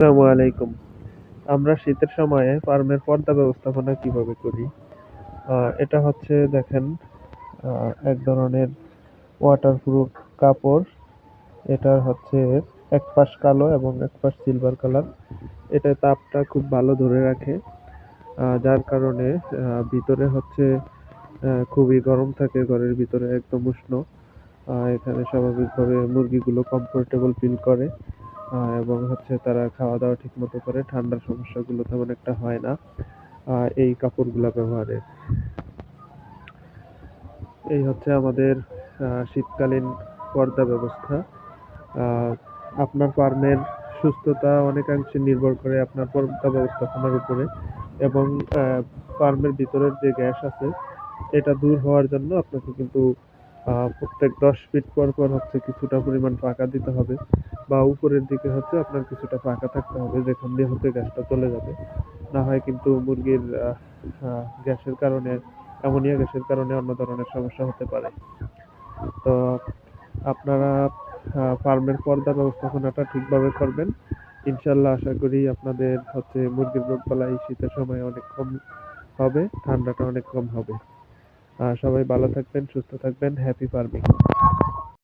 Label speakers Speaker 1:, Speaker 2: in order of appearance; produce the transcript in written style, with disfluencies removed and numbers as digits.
Speaker 1: আসসালামু আলাইকুম। আমরা শীতের সময়ে ফার্মের পর্দা ব্যবস্থাপনা কিভাবে করি? এটা হচ্ছে দেখেন এক ধরনের ওয়াটারপ্রুফ কাপড়। এটার হচ্ছে এক পাশ কালো এবং এক পাশ সিলভার কালার। এটা তাপটা খুব ভালো ধরে রাখে। যার কারণে ভিতরে হচ্ছে খুবই গরম থাকে ঘরের ভিতরে একদম উষ্ণ। এখানে স্বাভাবিকভাবে মুরগিগুলো কমফোর্টেবল ফিল করে। এবং হচ্ছে তারা খাওয়া-দাওয়া ঠিকমতো করে। ঠান্ডার সমস্যাগুলো তেমন একটা হয় না এই কাপড়গুলা ব্যবহারে। এই হচ্ছে আমাদের শীতকালীন পর্দা ব্যবস্থা। আ আপনার ফার্মের সুস্থতা অনেকাংশে নির্ভর করে আপনার পর্দা ব্যবস্থাপনার উপরে এবং আ ফার্মের ভিতরের যে গ্যাস আছে এটা দূর হওয়ার জন্য আপনাকে কিন্তু প্রত্যেক ১০ ফিট পর হচ্ছে কিছুটা পরিমাণ ফাঁকা দিতে হবে বা উপরের দিকে হচ্ছে আপনার কিছুটা ফাঁকা থাকতে হবে যেখান দিয়ে হচ্ছে গ্যাসটা চলে যাবে। না হয় কিন্তু মুরগির আহ আহ গ্যাসের কারণে অ্যামোনিয়া গ্যাসের কারণে অন্য ধরনের সমস্যা হতে পারে। তো আপনারা ফার্মের পর্দা ব্যবস্থাপনাটা ঠিকভাবে করবেন। ইনশাআল্লাহ আশা করি আপনাদের হচ্ছে মুরগির রোগবালাই শীতের সময় অনেক কম হবে, ঠান্ডাটা অনেক কম হবে। সবাই ভালো থাকবেন, সুস্থ থাকবেন। Happy farming.